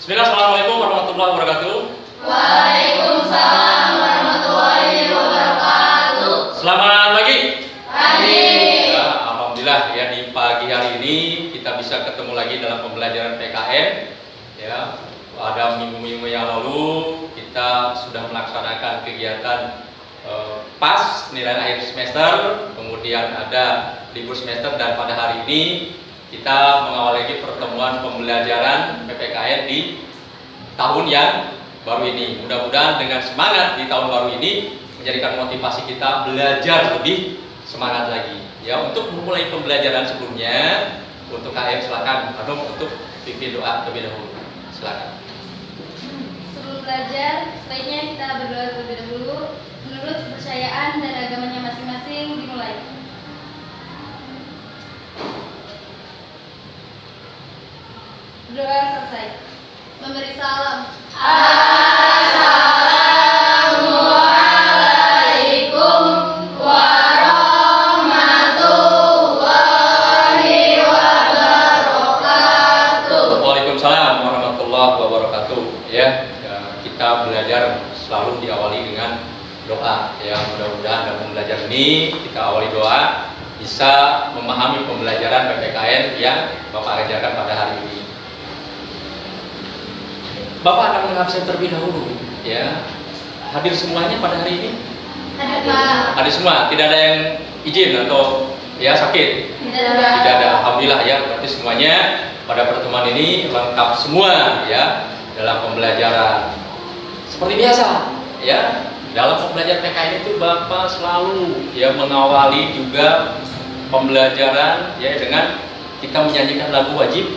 Bismillah, assalamualaikum warahmatullahi wabarakatuh. Waalaikumsalam warahmatullahi wabarakatuh. Selamat pagi. Pagi. Ya, alhamdulillah ya di pagi hari ini kita bisa ketemu lagi dalam pembelajaran PKN. Ya, pada minggu-minggu yang lalu kita sudah melaksanakan kegiatan PAS penilaian akhir semester, kemudian ada libur semester, dan pada hari ini kita mengawali lagi pertemuan pembelajaran PPKN di tahun yang baru ini. Mudah-mudahan dengan semangat di tahun baru ini menjadikan motivasi kita belajar lebih semangat lagi. Ya, untuk memulai pembelajaran sebelumnya, untuk KM silakan Anum untuk pimpin doa terlebih dahulu. Silakan. Sebelum belajar, sebaiknya kita berdoa terlebih dahulu menurut kepercayaan dan agamanya masing-masing. Dimulai. Doa selesai. Memberi salam. Assalamualaikum warahmatullahi wabarakatuh. Waalaikumsalam warahmatullahi wabarakatuh. Ya, kita belajar selalu diawali dengan doa. Ya, mudah-mudahan dalam pembelajaran ini kita awali doa bisa memahami pembelajaran PPKN yang Bapak ajarkan pada hari ini. Bapak akan mengabsen terlebih dahulu. Ya, hadir semuanya pada hari ini? Hadir, Pak. Hadir semua, tidak ada yang izin atau ya sakit? Tidak ada. Alhamdulillah ya, berarti semuanya pada pertemuan ini lengkap semua ya dalam pembelajaran. Seperti biasa ya, dalam pembelajaran PKN itu Bapak selalu ya mengawali juga pembelajaran ya dengan kita menyanyikan lagu wajib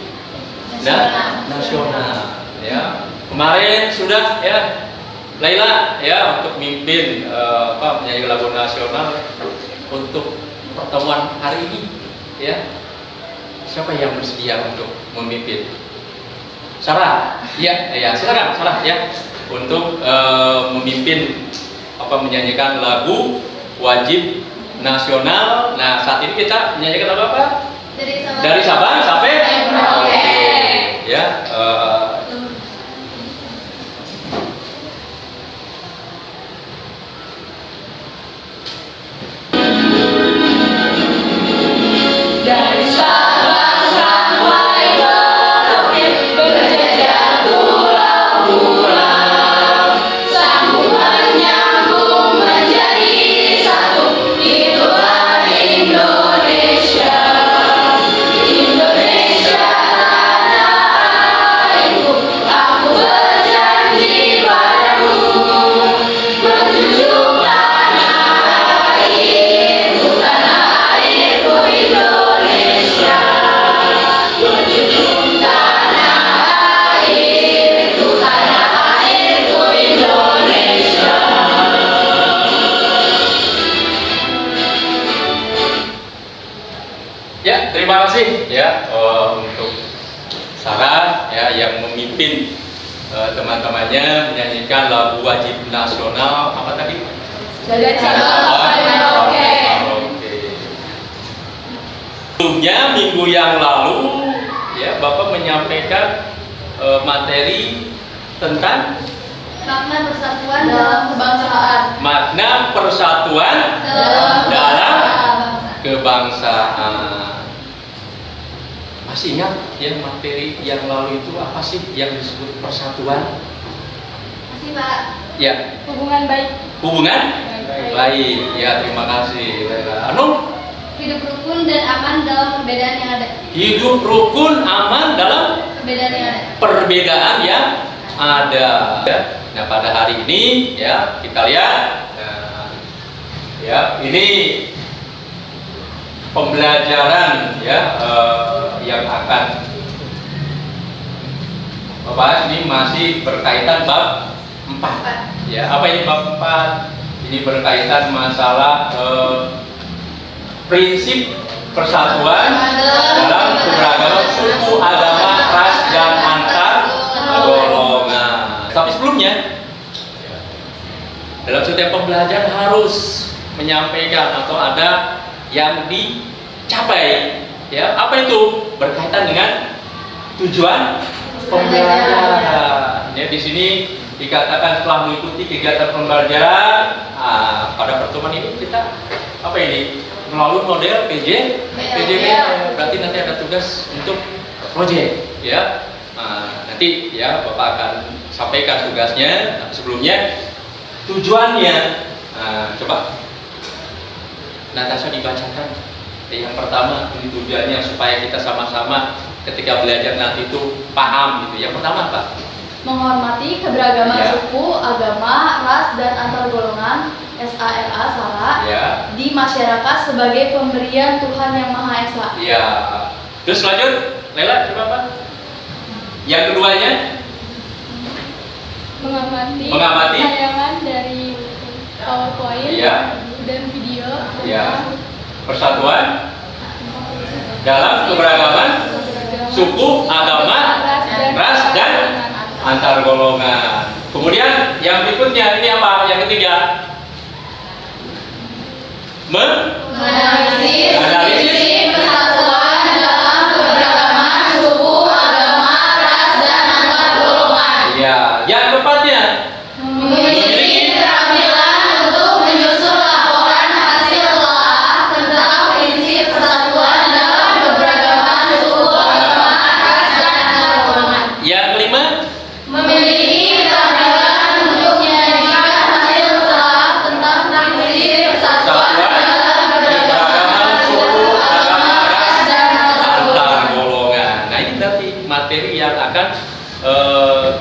nasional ya. Kemarin sudah ya Laila ya untuk mimpin menyanyikan lagu nasional untuk pertemuan hari ini ya. Siapa yang bersedia untuk memimpin? Sarah, ya, silakan Sarah ya untuk memimpin menyanyikan lagu wajib nasional. Nah, saat ini kita menyanyikan lagu apa? Dari Sabang sampai Merauke. Ya, Dari Sabang sampai Merauke, berjejak pulau-pulau, sambung menyambung menjadi satu. Itulah Indonesia, Indonesia tanah airku. Aku berjanji padamu, menjunjung tanah airku, tanah airku Indonesia. Menjunjung tanah airku, tanah airku Indonesia. ya, terima kasih ya untuk Sarah ya yang memimpin teman-temannya menyanyikan lagu wajib nasional apa tadi? Dari Sabang sampai Merauke. Sebelumnya minggu yang lalu ya Bapak menyampaikan materi tentang Makna persatuan dalam kebangsaan. makna persatuan dalam kebangsaan. Masih ingat ya materi yang lalu itu apa sih yang disebut persatuan? Masih, Pak. Ya, Hubungan baik. hubungan baik. Ya, terima kasih Laila. Anu, Hidup rukun dan aman dalam perbedaan yang ada. hidup rukun aman dalam Perbedaan yang ada. perbedaan yang ada. Nah, pada hari ini ya kita lihat ya ini pembelajaran ya yang akan Bapak ini masih berkaitan bab 4. Ya, apa ini bab 4? Ini berkaitan masalah prinsip persatuan dalam keberagaman suku, agama, ras, dan antar golongan. Tapi sebelumnya, dalam setiap pembelajaran harus menyampaikan atau ada yang dicapai. Ya, apa itu? Berkaitan dengan tujuan pembelajaran. Ya, di sini dikatakan setelah mengikuti kegiatan pembelajaran pada pertemuan ini kita apa ini melalui model PJB. Berarti nanti ada tugas untuk proyek, ya. Nanti ya Bapak akan sampaikan tugasnya. Sebelumnya tujuannya, coba Natasha dibacakan. Yang pertama tujuannya supaya kita sama-sama ketika belajar nanti itu paham gitu. Yang pertama apa? Menghormati keberagaman suku, agama, ras, dan antar golongan SARA SARA di masyarakat sebagai pemberian Tuhan Yang Maha Esa. Iya. Terus lanjut, Lela coba apa? Yang keduanya? Mengamati tayangan dari PowerPoint dan video tentang persatuan dalam keberagaman suku, agama, ras, dan antar golongan. Kemudian yang berikutnya ini apa? Yang ketiga, menganalisis persatuan dalam keberagaman suku, agama, ras, dan antar golongan. Ya, yang keempatnya memiliki keterampilan untuk menyusun laporan hasil telah tentang prinsip persatuan dalam keberagaman suku, agama, ras, dan antar golongan. Yang kelima, Memiliki keterampilan untuk menyajikan hasil telah tentang prinsip persatuan dalam keberagaman suku, agama, ras, dan antar golongan. golongan. Nah, ini berarti materi yang akan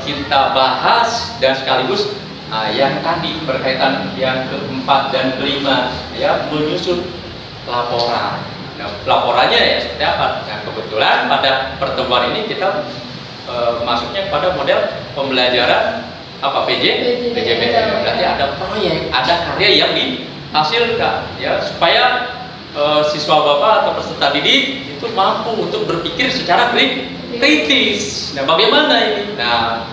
kita bahas dan sekaligus yang tadi berkaitan yang keempat dan kelima, ya, menyusun laporan. Nah, laporannya ya seperti apa? Nah, kebetulan pada pertemuan ini kita masuknya pada model pembelajaran apa PJB. Berarti ada proyek, ada karya yang dihasilkan, ya, supaya siswa Bapak atau peserta didik itu mampu untuk berpikir secara kritis. Nah, bagaimana ini? Nah,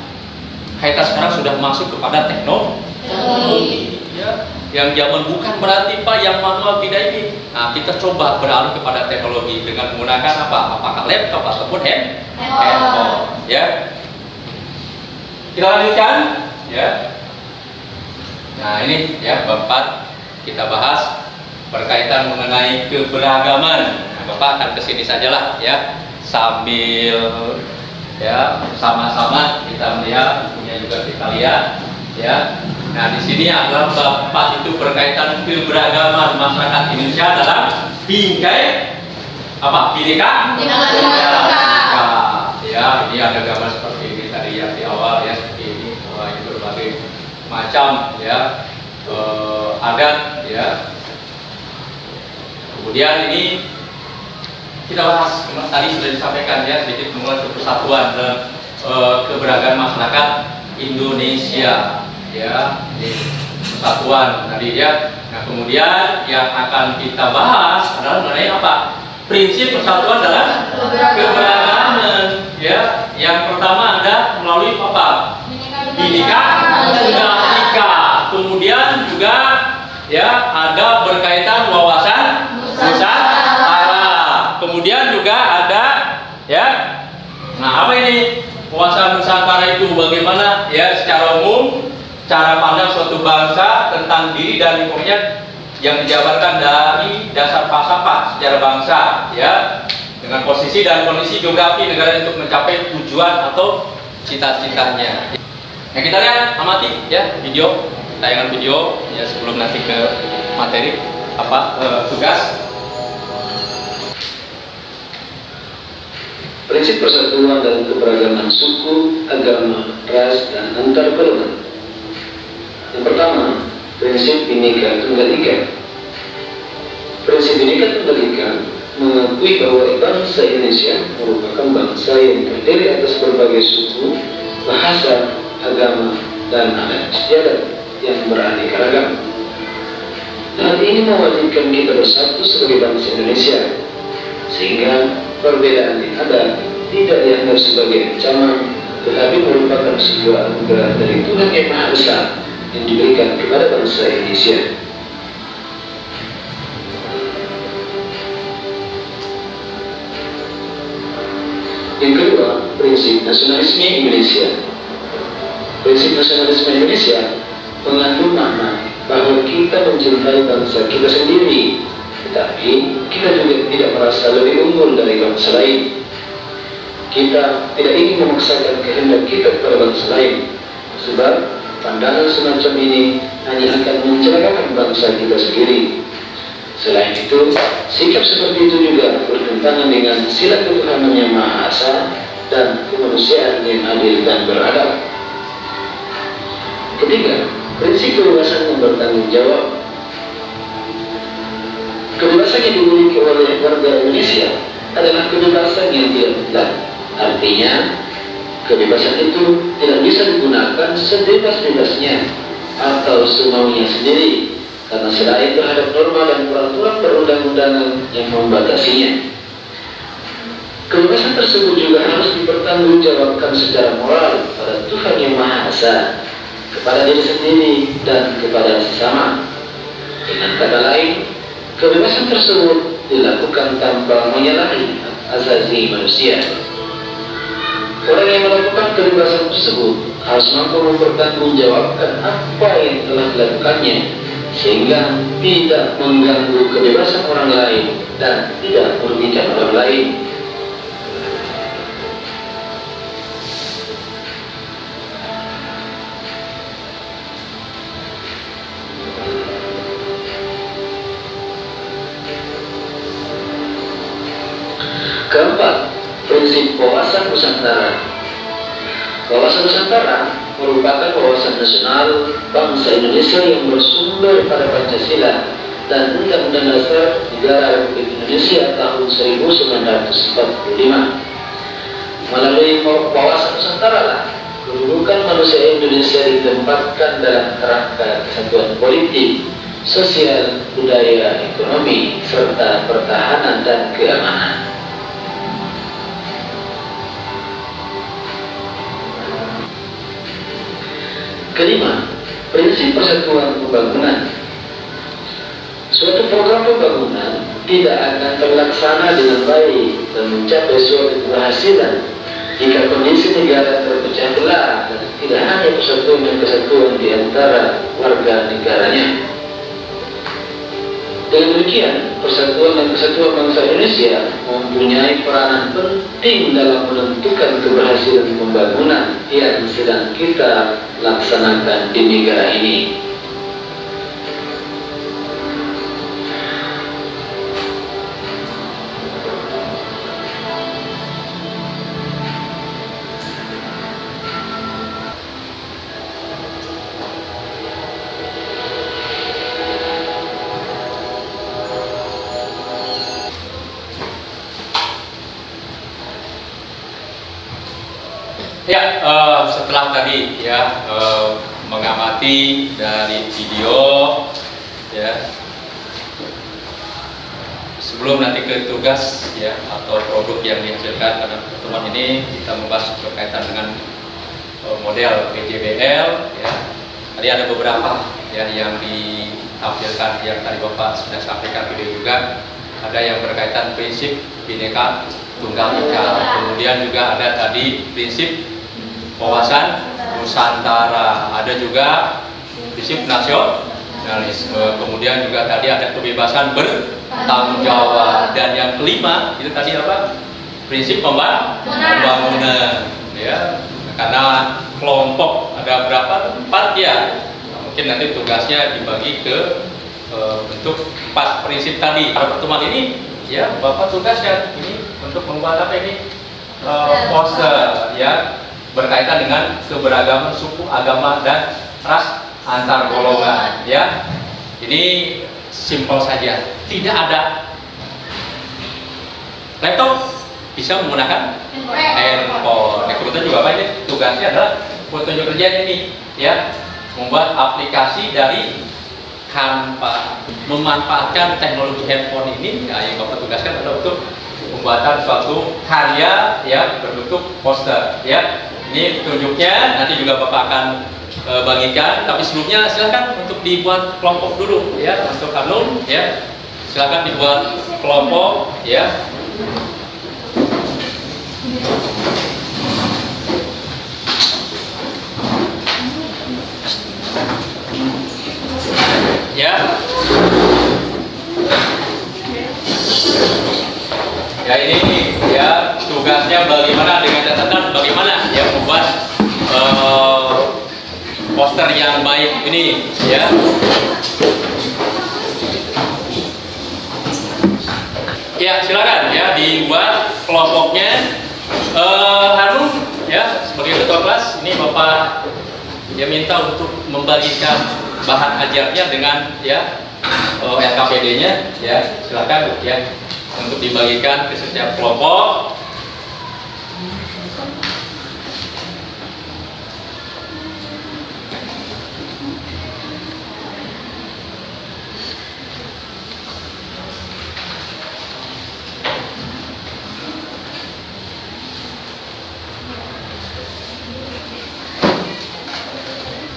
kita sekarang sudah masuk kepada teknologi, ya. Yang zaman bukan berarti Pak yang manual tidak ini. Nah, kita coba beralih kepada teknologi dengan menggunakan apa? Apakah laptop ataupun handphone, ya. Kita lanjutkan, ya. Nah, ini ya Bapak kita bahas berkaitan mengenai keberagaman. Nah, Bapak akan kesini sajalah, ya, sambil ya sama-sama kita melihat, punya juga kita lihat, ya. Nah, di sini adalah Bapak itu berkaitan keberagaman masyarakat Indonesia dalam bingkai apa? Bhinneka Tunggal Ika. Ya, ini ada gambar seperti ini tadi yang di awal, ya, seperti ini. Wah, ini berbagai macam, ya, adat, ya. Kemudian ini kita bahas tadi sudah disampaikan, ya, sedikit mengenai persatuan dan keberagaman masyarakat Indonesia, ya, di persatuan tadi, ya. Nah, kemudian yang akan kita bahas adalah mengenai apa? Prinsip persatuan dalam keberagaman, ya. Yang pertama ada melalui apa? Bhinneka Tunggal Ika. Kemudian juga, ya, ada berkaitan wawasan Nusantara. Kemudian juga ada, ya. Nah, apa ini wawasan Nusantara itu? Bagaimana, ya, secara umum cara pandang suatu bangsa tentang diri dan lingkungannya yang dijabarkan dari dasar falsafah sejarah bangsa, ya, dengan posisi dan kondisi geografi negara untuk mencapai tujuan atau cita-citanya. Nah, kita lihat, amati, ya, video, tayangan video, ya, sebelum nanti ke materi apa tugas. Prinsip persatuan dan keberagaman suku, agama, ras, dan antar golongan. Yang pertama, prinsip Bhinneka Tunggal Ika. Prinsip Bhinneka Tunggal Ika mengakui bahwa bangsa Indonesia merupakan bangsa yang terdiri atas berbagai suku, bahasa, agama, dan adat istiadat yang beraneka ragam. Hal ini mewajibkan kita bersatu sebagai bangsa Indonesia, sehingga perbedaan yang ada tidak dianggap sebagai ancaman, tetapi merupakan sebuah anugerah dari Tuhan Yang Maha Besar yang diberikan kepada bangsa Indonesia. Yang kedua, prinsip nasionalisme Indonesia. Prinsip nasionalisme Indonesia mengandung makna bahwa kita mencintai bangsa kita sendiri, tetapi kita juga tidak merasa lebih unggul dari bangsa lain. Kita tidak ingin memaksakan kehendak kita kepada bangsa lain, sebab pandangan semacam ini hanya akan mencelakakan bangsa kita sendiri. Selain itu, sikap seperti itu juga bertentangan dengan sila ketuhanan yang Maha Esa dan kemanusiaan yang adil dan beradab. Ketiga, prinsip kebebasan yang bertanggung jawab. Kebebasan yang dimiliki oleh warga Indonesia adalah kebebasan yang tidak mutlak. Artinya, kebebasan itu tidak bisa digunakan sebebas-bebasnya atau semaunya sendiri, karena selain terhadap norma dan peraturan perundang-undangan yang membatasinya. Kebebasan tersebut juga harus dipertanggungjawabkan secara moral pada Tuhan yang Maha Esa, kepada diri sendiri dan kepada sesama. Dengan kata lain, kebebasan tersebut dilakukan tanpa menyalahi hak asasi manusia. Orang yang melakukan kebebasan tersebut harus mampu mempertanggungjawabkan apa yang telah dilakukannya, sehingga tidak mengganggu kebebasan orang lain dan tidak merugikan orang lain. Keempat, prinsip wawasan Nusantara. Wawasan Nusantara merupakan wawasan nasional bangsa Indonesia yang bersumber pada Pancasila dan Undang-Undang Dasar Negara Republik Indonesia tahun 1945. Melalui wawasan Nusantara lah kedudukan manusia Indonesia ditempatkan dalam kerangka kesatuan politik, sosial, budaya, ekonomi, serta pertahanan dan keamanan. Kelima, prinsip persatuan pembangunan. Suatu program pembangunan tidak akan terlaksana dengan baik dan mencapai suatu keberhasilan jika kondisi negara terpecah belah dan tidak hanya persatuan dan kesatuan di antara warga negaranya. Dengan demikian, persatuan dan kesatuan bangsa Indonesia mempunyai peranan penting dalam menentukan keberhasilan pembangunan yang sedang kita laksanakan di negara ini. Ya, setelah tadi ya mengamati dari video ya, sebelum nanti ke tugas ya atau produk yang dihasilkan pada pertemuan ini, kita membahas berkaitan dengan model PJBL ya. Tadi ada beberapa ya yang ditampilkan, yang tadi Bapak sudah sampaikan video juga. Ada yang berkaitan prinsip Bhinneka Tunggal Ika, kemudian juga ada tadi prinsip wawasan Nusantara, ada juga prinsip nasionalisme, kemudian juga tadi ada kebebasan bertanggung jawab, dan yang kelima itu tadi apa? Prinsip pembangunan ya, karena kelompok ada berapa? 4 ya. Nah, mungkin nanti tugasnya dibagi ke bentuk 4 prinsip tadi. Pada pertemuan ini ya Bapak tugasnya ini untuk membuat apa ini? Poster ya, berkaitan dengan keberagaman suku, agama, dan ras antar golongan ya. Ini simpel saja, tidak ada laptop, bisa menggunakan handphone. Kebetulan juga apa ini tugasnya adalah petunjuk kerja ini ya, membuat aplikasi dari Canva, memanfaatkan teknologi handphone ini ya, yang Bapak tugaskan adalah untuk pembuatan suatu karya ya berbentuk poster ya. Ini petunjuknya, nanti juga Bapak akan bagikan, tapi sebelumnya silakan untuk dibuat kelompok dulu ya untuk Hanum ya, silakan dibuat kelompok ya. ya bagaimana dengan catatan bagaimana ya membuat poster yang baik ini ya. Ya silakan ya dibuat kelompoknya. Hanum ya sebagai ketua kelas ini Bapak ya minta untuk membagikan bahan ajarnya dengan ya LKPD-nya ya silakan ya untuk dibagikan ke setiap kelompok.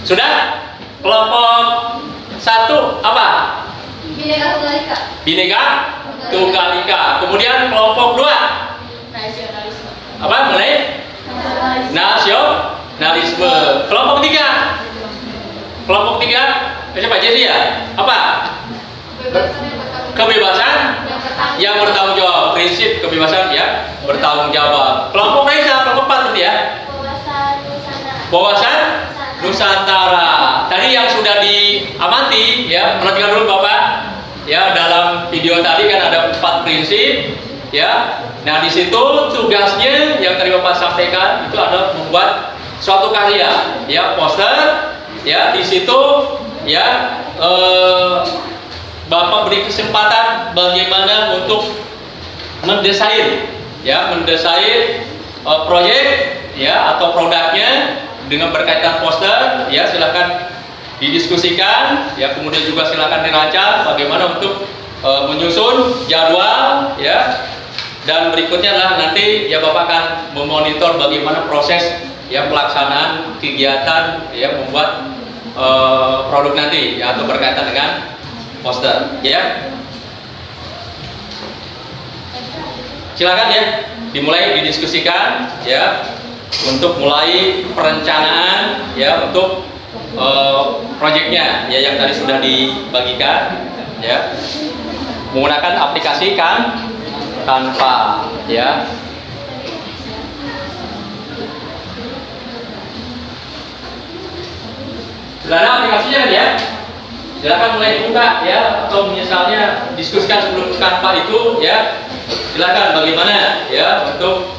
Sudah? Kelompok 1 apa? Bineka Tunggal Ika. Bineka Tunggal Ika. Kemudian kelompok 2 Nasionalisme. apa? Mengenai nasionalisme. Kelompok 3. Kelompok 3 Pak Jesi ya? Apa? Kebebasan yang bertanggung jawab. Prinsip kebebasan ya bertanggung jawab. Kelompok Raisa, kelompok 4 tadi ya? Wawasan Nusantara. Tadi yang sudah diamati ya, perhatikan dulu Bapak. Ya, dalam video tadi kan ada 4 prinsip ya. Nah, di situ tugasnya yang tadi Bapak sampaikan itu adalah membuat suatu karya ya, poster ya. Di situ ya Bapak beri kesempatan bagaimana untuk mendesain ya, proyek ya atau produknya dengan berkaitan poster ya, silakan didiskusikan ya, kemudian juga silakan dirancang bagaimana untuk menyusun jadwal ya, dan berikutnya adalah nanti ya Bapak akan memonitor bagaimana proses ya pelaksanaan kegiatan ya membuat produk nanti ya atau berkaitan dengan poster ya. Silakan ya dimulai didiskusikan ya untuk mulai perencanaan ya untuk proyeknya ya yang tadi sudah dibagikan ya menggunakan aplikasi Canva ya. Sudah ada aplikasinya kan ya? Silakan mulai dibuka ya, atau misalnya diskusikan sebelum Canva itu ya. Silakan bagaimana ya untuk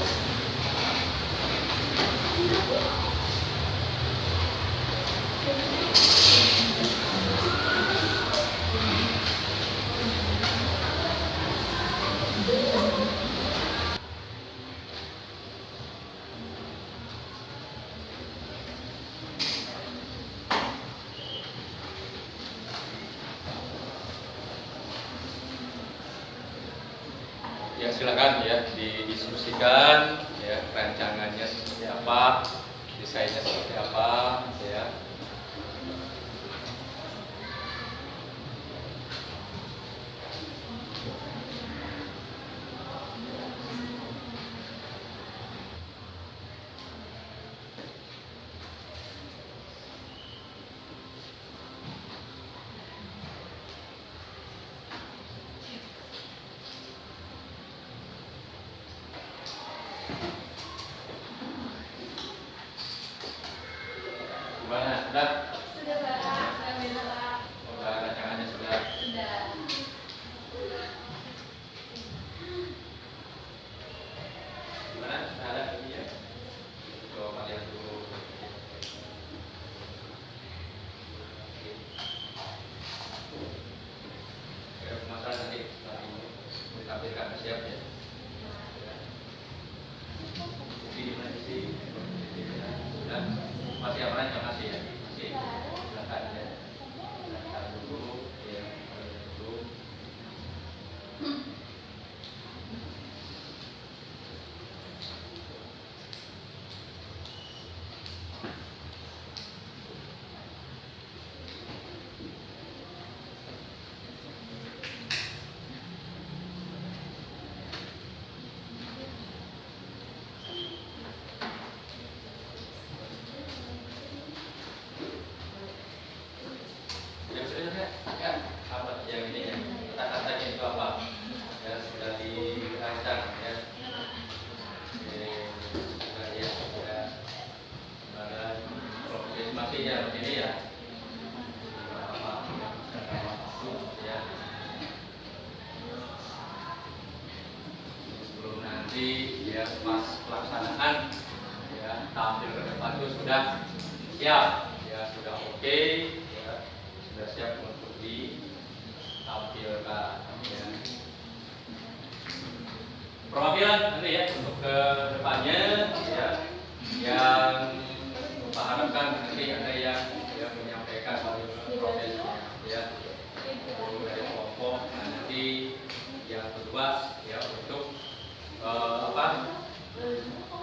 ya silakan ya didiskusikan ya rancangannya seperti apa, desainnya seperti apa ya. Gimana? Sudah? Sudah Pak. Alhamdulillah. Sudah rancangannya sudah. Sudah. Gimana? Sudah ada ini ya? Coba lihat dulu. Ya, masalah nanti setelah ini ditampilkan siap ya. Di mana sih? Sudah. Masih apa aja masih ya? Masih. Silakan ya. Silakan dulu ya. Dulu. Ya, sudah ya. Ya, apa yang ini ya? Kata-katanya itu apa? nanti ya pas pelaksanaan ya tampil ke depan itu sudah siap, ya sudah oke, ya sudah siap untuk ditampilkan. Ya. Perwakilan nanti ya untuk ke depannya ya yang Pak harapkan nanti ada yang ya, menyampaikan prosesnya ya dari kelompok. Nah, nanti yang kedua ya untuk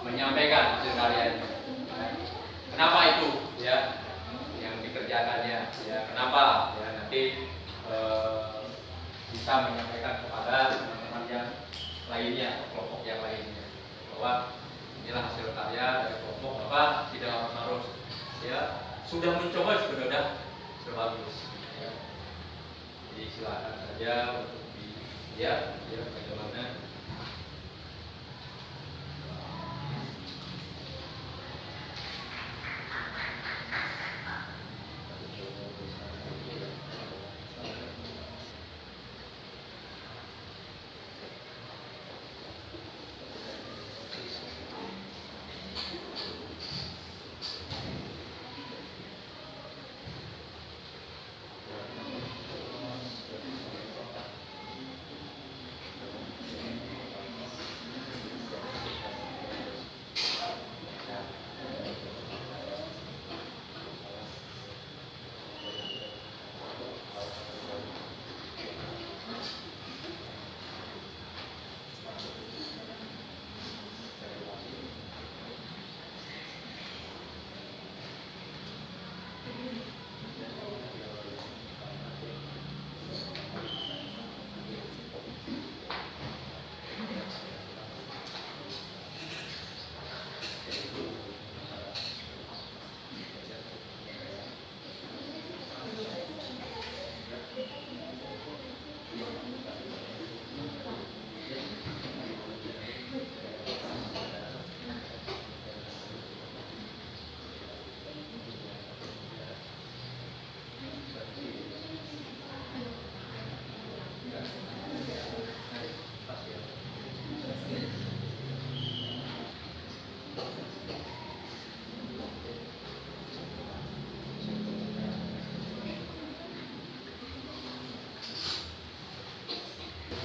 menyampaikan hasil karyanya. Kenapa itu ya yang dikerjakannya ya kenapa ya nanti bisa menyampaikan kepada teman-teman yang lainnya, kelompok yang lainnya bahwa inilah hasil karya dari kelompok apa tidak harus ya sudah mencoba sudah bagus ya. Jadi silakan saja untuk dilihat ya bagaimana.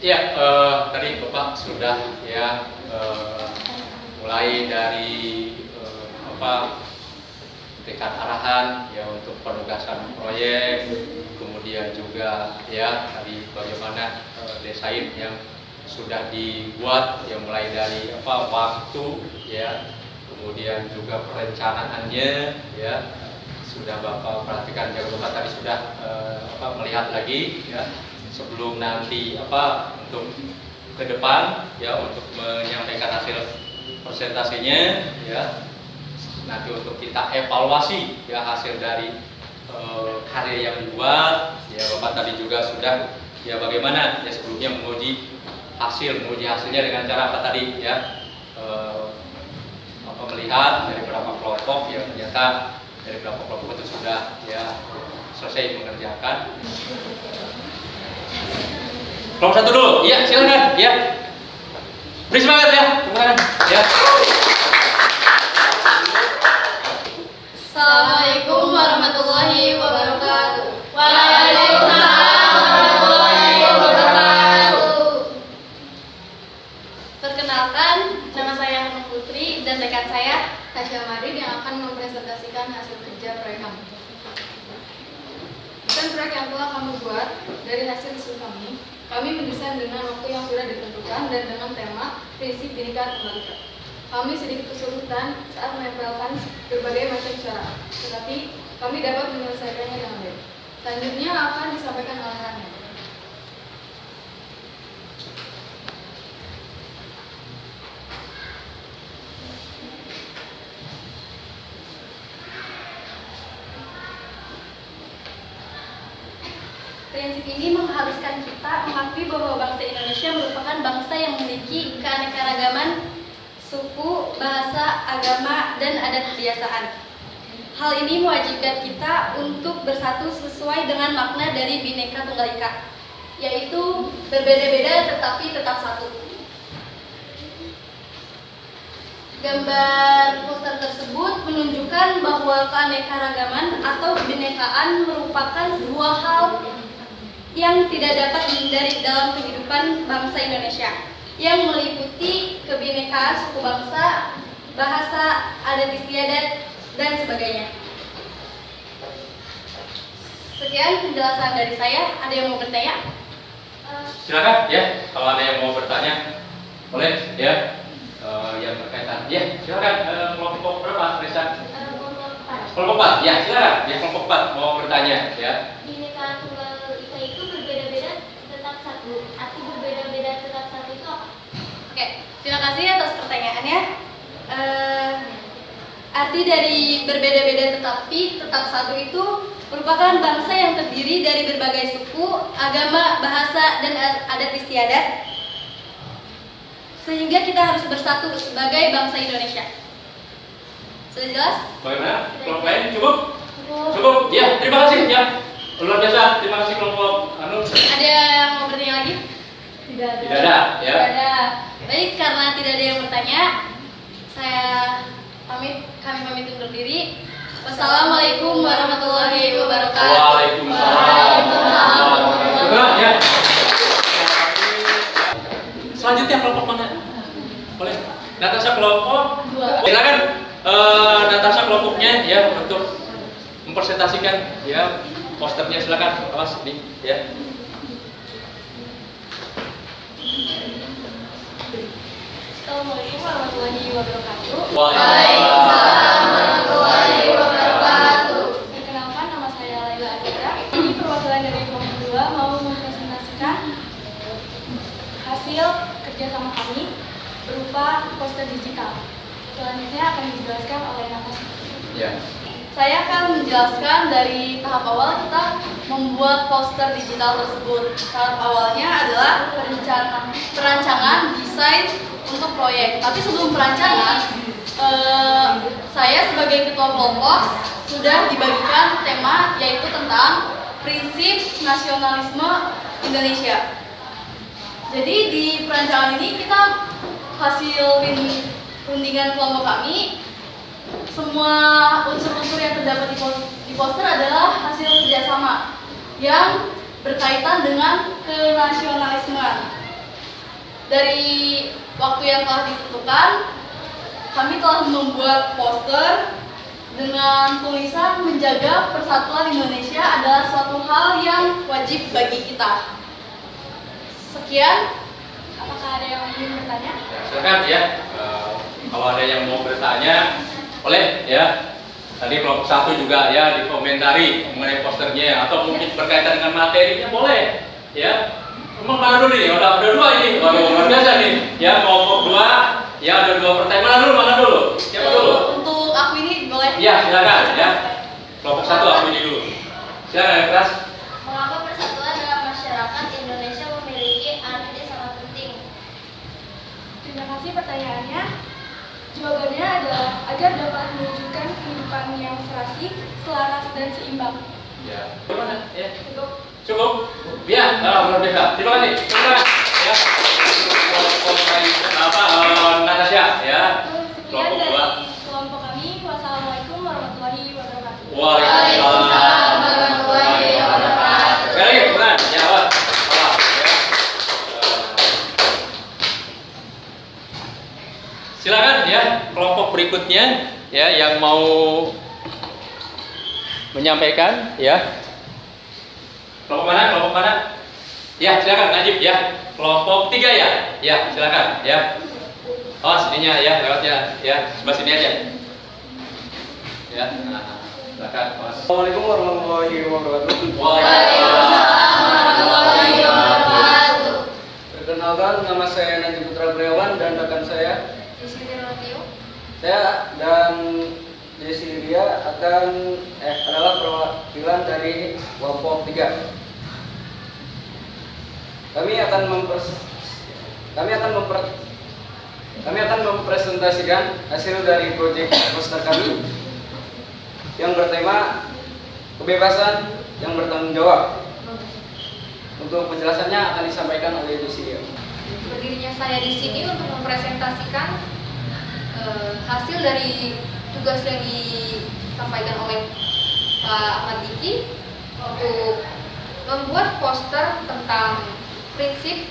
Ya, tadi Bapak sudah ya mulai dari tingkat arahan ya untuk penugasan proyek, kemudian juga ya tadi bagaimana desain yang sudah dibuat ya mulai dari waktu ya, kemudian juga perencanaannya ya sudah Bapak perhatikan. Jangan lupa tadi sudah melihat lagi ya sebelum nanti untuk ke depan ya untuk menyampaikan hasil presentasinya ya nanti untuk kita evaluasi ya hasil dari karya yang dibuat ya. Bapak tadi juga sudah ya bagaimana ya sebelumnya menguji hasilnya dengan cara apa tadi ya melihat dari beberapa kelompok ya ternyata dari beberapa kelompok itu sudah ya selesai mengerjakan. Kelompok satu dulu, iya silakan, ya. Beri semangat ya, silakan, ya. Assalamualaikum warahmatullahi wabarakatuh. Waalaikumsalam warahmatullahi wabarakatuh. Perkenalkan, nama saya Hanum Putri dan rekan saya Tasya Marin yang akan mempresentasikan hasil kerja proyek kami. Dan proyek yang telah kami buat dari hasil riset kami mendesain dengan waktu yang sudah ditentukan dan dengan tema prinsip Bhinneka Tunggal Ika. Kami sedikit kesulitan saat menempelkan berbagai macam cara, tetapi kami dapat menyelesaikannya dengan baik. Selanjutnya akan disampaikan arahannya. Prinsip ini mengharuskan kita mengakui bahwa bangsa Indonesia merupakan bangsa yang memiliki keanekaragaman suku, bahasa, agama, dan adat kebiasaan. Hal ini mewajibkan kita untuk bersatu sesuai dengan makna dari Bhinneka Tunggal Ika, yaitu berbeda-beda tetapi tetap satu. Gambar poster tersebut menunjukkan bahwa keanekaragaman atau kebinekaan merupakan sebuah hal yang tidak dapat dihindari dalam kehidupan bangsa Indonesia, yang meliputi kebinekaan suku bangsa, bahasa, adat istiadat, dan sebagainya. Sekian penjelasan dari saya. Ada yang mau bertanya? Silakan ya, kalau ada yang mau bertanya, boleh ya. Yang berkaitan, ya silakan. Kelompok berapa, Reza? Kelompok 4, ya silakan. Ya kelompok 4 mau bertanya, ya. Bineka Tunggal Ika itu berbeda-beda tetap satu. Arti berbeda-beda tetap satu itu apa? Oke, terima kasih atas pertanyaannya. Arti dari berbeda-beda tetapi tetap satu itu merupakan bangsa yang terdiri dari berbagai suku, agama, bahasa, dan adat istiadat, sehingga kita harus bersatu sebagai bangsa Indonesia. Sudah jelas? Bagaimana? Kelompok lain cukup? Cukup? Ya, terima kasih ya. Luar biasa, terima kasih kelompok Ada yang mau bertanya lagi? Tidak Tidak ada, ya. Tidak ada. Baik, karena tidak ada yang bertanya, kami pamit undur diri. Wassalamualaikum warahmatullahi wabarakatuh. Waalaikumsalam. Benar, ya. Selanjutnya kelompok mana? Boleh. Natasha kelompok. Silakan Natasha kelompoknya ya untuk mempresentasikan ya posternya, silakan. Awas nih ya. Assalamualaikum warahmatullahi wabarakatuh. Waalaikumsalam warahmatullahi wabarakatuh. Perkenalkan, nama saya Laila Azira. Ini perwakilan dari kelompok 2 mau mempresentasikan hasil kerjasama kami berupa poster digital. Selanjutnya akan dijelaskan oleh Natasha. Ya. Saya akan menjelaskan dari tahap awal kita membuat poster digital tersebut. Tahap awalnya adalah perancangan desain untuk proyek. Tapi sebelum perancangan, saya sebagai ketua kelompok sudah dibagikan tema, yaitu tentang prinsip nasionalisme Indonesia. Jadi di perancangan ini kita hasil rundingan kelompok kami, semua unsur-unsur yang terdapat di poster adalah hasil kerjasama yang berkaitan dengan kenasionalismean. Dari waktu yang telah ditentukan, kami telah membuat poster dengan tulisan menjaga persatuan Indonesia adalah suatu hal yang wajib bagi kita. Sekian, apakah ada yang ingin bertanya? Ya, silakan ya. Kalau ada yang mau bertanya, boleh ya. Tadi kelompok 1 juga ya dikomentari mengenai posternya atau mungkin berkaitan dengan materinya, boleh ya. Emang mana dulu nih? Udah 2 ini. Waduh, luar biasa nih. Ya, kelompok 2 ya ada 2 pertanyaan. Mana dulu? Siapa dulu? Untuk aku ini boleh? Iya, silakan ya. Kelompok 1 aku ini dulu. Silakan ya, kelas. Mengapa persatuan dalam masyarakat Indonesia memiliki arti sangat penting? Terima kasih pertanyaannya. Jawabannya adalah agar dapat mewujudkan kehidupan yang serasi, selaras, dan seimbang. Ya. Gimana? Ya. Cukup. Cukup? Ya, luar biasa. Terima kasih. Terima kasih. Ya. Natasha ya. Sekian dari kelompok kami. Wassalamualaikum warahmatullahi wabarakatuh. Waalaikumsalam warahmatullahi wabarakatuh. Sekali lagi, benar. Ya, awas. Awas, ya. Silakan ya kelompok berikutnya ya yang mau menyampaikan ya. Kelompok mana? Kelompok mana? Ya, silakan Najib ya. Kelompok 3 ya. Ya, silakan ya. Oh, sininya ya, lewatnya ya. Sebelah sini aja. Ya. Nah, silakan. Assalamualaikum warahmatullahi wabarakatuh. Waalaikumsalam warahmatullahi wabarakatuh. Perkenalkan, nama saya Najib Putra Gunawan dan rekan saya. Saya dan Desi Ria adalah perwakilan dari kelompok 3. Kami akan mempresentasikan hasil dari proyek poster kami yang bertema kebebasan yang bertanggung jawab. Untuk penjelasannya akan disampaikan oleh Desi Ria. Berdirinya saya di sini untuk mempresentasikan hasil dari tugas yang disampaikan oleh Pak Ahmad Diki untuk membuat poster tentang prinsip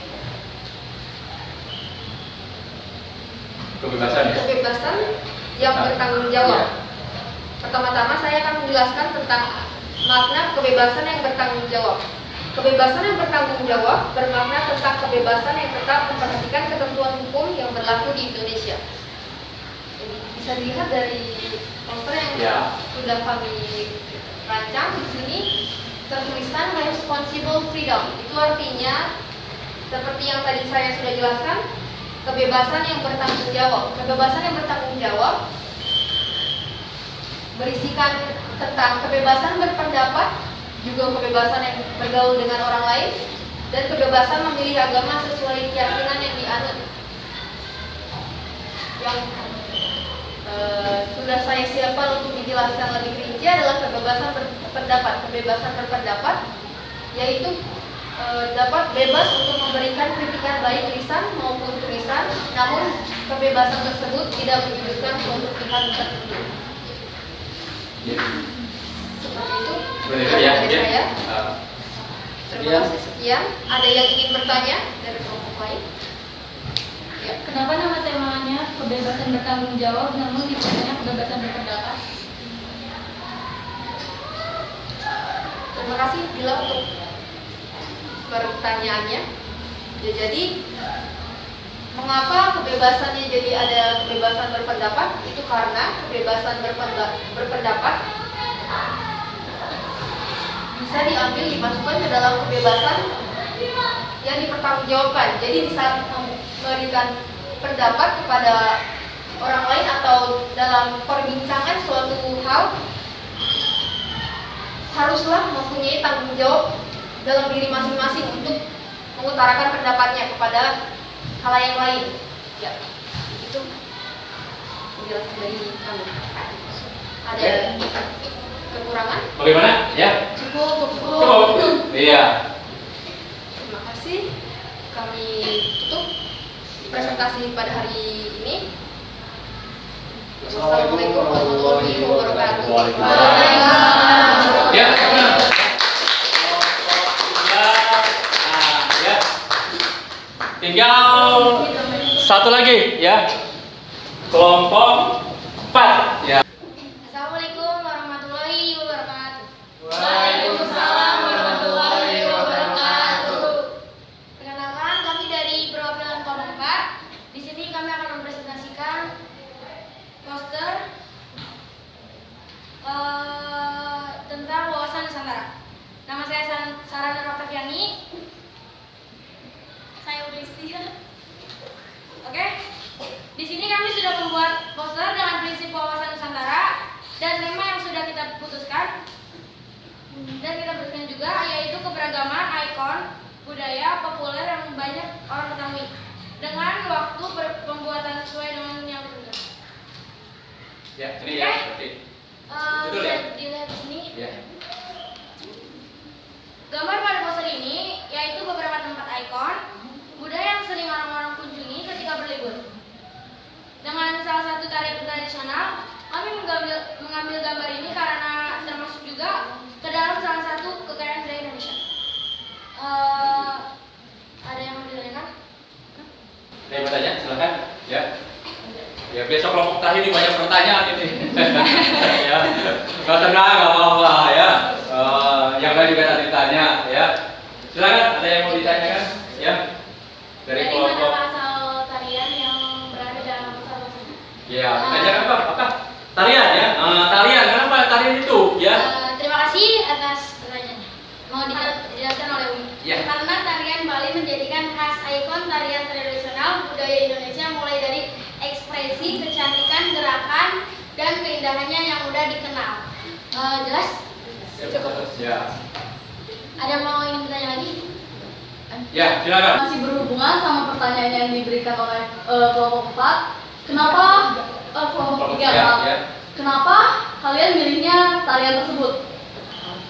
kebebasan yang bertanggung jawab. Pertama-tama saya akan menjelaskan tentang makna kebebasan yang bertanggung jawab. Kebebasan yang bertanggung jawab bermakna tentang kebebasan yang tetap memperhatikan ketentuan hukum yang berlaku di Indonesia. Jadi, bisa dilihat dari poster yang sudah kami rancang di sini tertuliskan responsible freedom. Itu artinya seperti yang tadi saya sudah jelaskan, kebebasan yang bertanggung jawab. Kebebasan yang bertanggung jawab berisikan tentang kebebasan berpendapat, juga kebebasan yang bergaul dengan orang lain, dan kebebasan memilih agama sesuai keyakinan yang dianut. Yang sudah saya siapkan untuk dijelaskan lebih rinci adalah kebebasan berpendapat. Kebebasan berpendapat yaitu dapat bebas untuk memberikan kritikan baik lisan maupun tulisan, namun kebebasan tersebut tidak menyudutkan suatu pihak tertentu. Seperti itu. Dari saya. Terima kasih sekian. Ada yang ingin bertanya dari kelompok lain? Ya. Kenapa nama temanya kebebasan bertanggung jawab namun ditulisnya kebebasan berpendapat? Terima kasih Bila untuk pertanyaannya. Ya, jadi mengapa kebebasannya jadi ada kebebasan berpendapat? Itu karena kebebasan berpendapat bisa diambil dimasukkan ke dalam kebebasan yang dipertanggungjawabkan. Jadi di saat memberikan pendapat kepada orang lain atau dalam perbincangan suatu hal, haruslah mempunyai tanggung jawab dalam diri masing-masing untuk mengutarakan pendapatnya kepada halayak lain. Ya, itu penjelasan dari kami. Ada kekurangan? Bagaimana? Ya. Cukup. Iya. Terima kasih. Kami tutup presentasi pada hari ini. Wassalamualaikum warahmatullahi wabarakatuh. Ya, benar. Ya. Tinggal satu lagi ya. Kelompok 4 ya. Assalamualaikum warahmatullahi wabarakatuh. Waalaikumsalam warahmatullahi wabarakatuh. Perkenalkan, kami dari perwakilan kelompok 4. Di sini kami akan mempresentasikan poster tentang wawasan Nusantara. Nama saya Sarana Roktaviani. Saya Udestia. Oke. Di sini kami sudah membuat poster dengan prinsip wawasan Nusantara dan tema yang sudah kita putuskan dan kita berikan juga, yaitu keberagaman ikon budaya populer yang banyak orang ketahui dengan waktu pembuatan sesuai dengan yang ditentukan. Ya, ini ya seperti. Betul ya? Dilihat di sini. Ya. Gambar pada poster ini yaitu beberapa tempat ikon budaya yang sering orang-orang kunjungi ketika berlibur. Dengan salah satu tarian tradisional, kami mengambil gambar ini karena termasuk juga ke dalam salah satu kekayaan budaya Indonesia. Ada yang mau ditanyakan? Ada yang mau tanya? Silakan. Ya. Ya, besok kelompok tadi ini banyak pertanyaan ini. Ya. Nggak tenang, nggak apa-apa ya. Yang lain juga tadi tanya ya. Silakan, ada yang mau ditanyakan? Ya. Dari kelompok. Mana asal tarian yang berada dalam poster? Ya, tanyakan apa? Tarian ya. Tarian, kenapa tarian itu? Ya. Terima kasih atas pertanyaannya. Mau dijelaskan oleh Umi. Ya. Karena tarian Bali menjadikan khas ikon tarian tradisional budaya Indonesia, mulai dari ekspresi, kecantikan, gerakan, dan keindahannya yang mudah dikenal. Jelas? Cukup. Ya. Ada yang mau ingin bertanya lagi? Ya, silakan. Masih berhubungan sama pertanyaan yang diberikan oleh kelompok 4. Kenapa kelompok 3? Ya. Kenapa kalian milihnya tarian tersebut?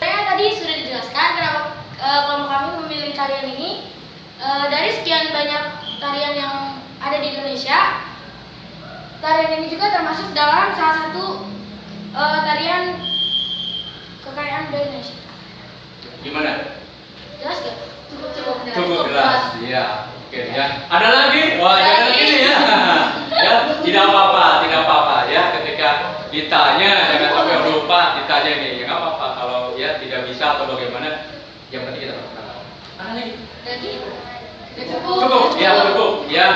Saya tadi sudah dijelaskan kenapa kelompok kami memilih tarian ini. Dari sekian banyak tarian yang ada di Indonesia, tarian ini juga termasuk dalam salah satu tarian kekayaan budaya Indonesia. Gimana? Jelas gak? Cukup jelas. Iya. Oke ya. Ada lagi? Wah, jangan gini ya. Ya, tidak apa-apa ya. Ketika ditanya jangan sampai lupa ditanya ini. Ya nggak apa-apa kalau ya tidak bisa atau bagaimana. Yang penting kita lakukan. Ada lagi? Lagi? Udah cukup. Cukup. Ya, cukup. Ya.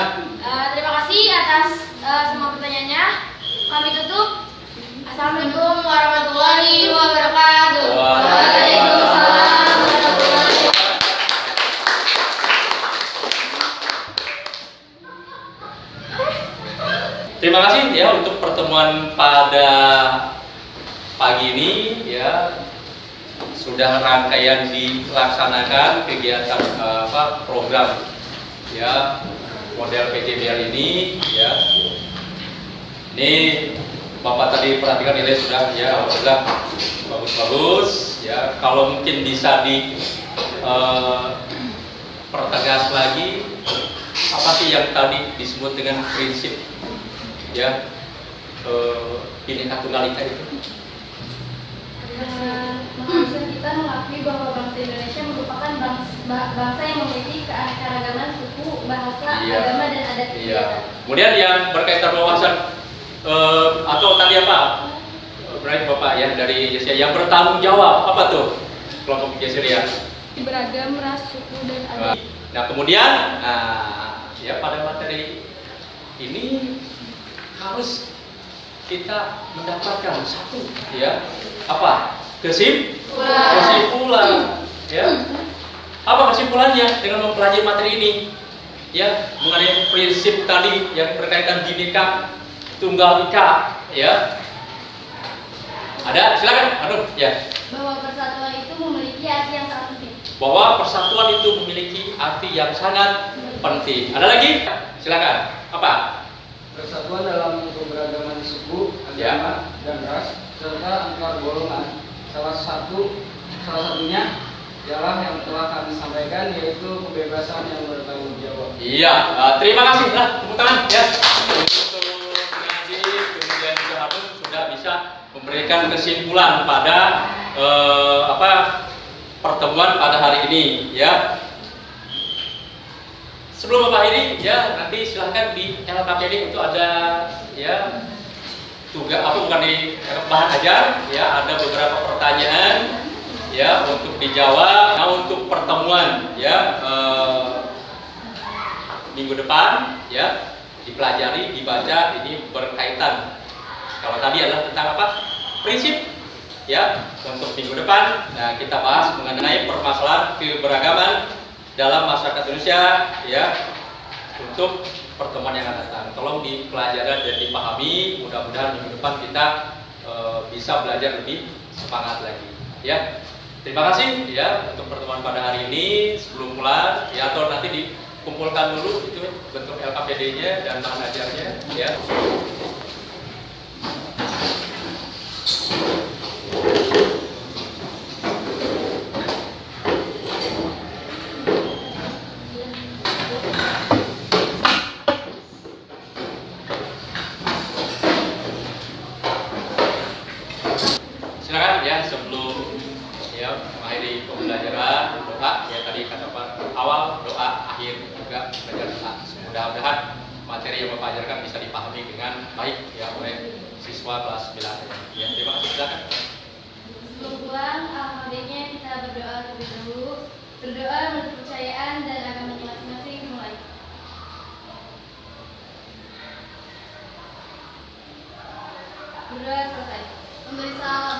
Terima kasih atas semua pertanyaannya. Kami tutup. Assalamualaikum warahmatullahi wabarakatuh. Waalaikumsalam. Terima kasih ya untuk pertemuan pada pagi ini ya, sudah rangkaian dilaksanakan kegiatan program ya model PJBL ini ya. Ini Bapak tadi perhatikan nilai sudah ya, alhamdulillah bagus-bagus ya. Kalau mungkin bisa di pertegas lagi apa sih yang tadi disebut dengan prinsip ya Bhinneka Tunggal Ika itu? Mengharuskan kita mengakui bahwa bangsa Indonesia merupakan bangsa yang memiliki keanekaragaman suku, bahasa, agama, dan adat Iya. istiadat. Kemudian yang berkaitan wawasan atau tadi apa? Berarti Bapak ya dari Yesia yang bertanggung jawab apa tuh kelompok Yesia? Beragam ras, suku, dan adat. Nah kemudian ya pada materi ini harus kita mendapatkan satu ya apa kesimpulan ya apa kesimpulannya dengan mempelajari materi ini ya mengenai prinsip tadi yang berkaitan Bhinneka Tunggal Ika ya ada silakan ya Bahwa persatuan itu memiliki arti yang sangat penting. bahwa persatuan itu memiliki arti yang sangat penting. Ada lagi silakan apa Persatuan dalam keberagaman suku, agama, dan ras serta antar golongan. Salah satunya ialah yang telah kami sampaikan, yaitu kebebasan yang bertanggung jawab. iya terima kasih lah tepuk tangan ya untuk Nadif kemudian juga Harun sudah bisa memberikan kesimpulan pada pertemuan pada hari ini ya. Sebelum Bapak ini ya nanti silahkan di LKPD itu ada ya tugas bukan di bahan ajar ya, ada beberapa pertanyaan ya untuk dijawab. Nah untuk pertemuan ya minggu depan ya dipelajari dibaca ini berkaitan. Kalau tadi adalah tentang apa prinsip ya untuk minggu depan. Nah kita bahas mengenai permasalahan keberagaman dalam masyarakat Indonesia ya untuk pertemuan yang akan datang. Tolong dipelajari dan dipahami. Mudah-mudahan minggu depan kita bisa belajar lebih semangat lagi. Ya, terima kasih ya untuk pertemuan pada hari ini. Sebelum mulai ya atau nanti dikumpulkan dulu itu bentuk LKPD-nya dan bahan ajarnya ya. Silakan ya sebelum ya mengakhiri pembelajaran doa ya tadi kata Pak awal doa akhir juga belajar doa. Mudah-mudahan materi yang Bapak ajarkan bisa dipahami dengan baik ya oleh siswa kelas 9 ya. Terima kasih silakan. Sebelum pulang, alhamdulillahnya kita berdoa terlebih dahulu. Berdoa menurut kepercayaan dan agamanya masing-masing dimulai. Berdoa selesai. Memberi salam.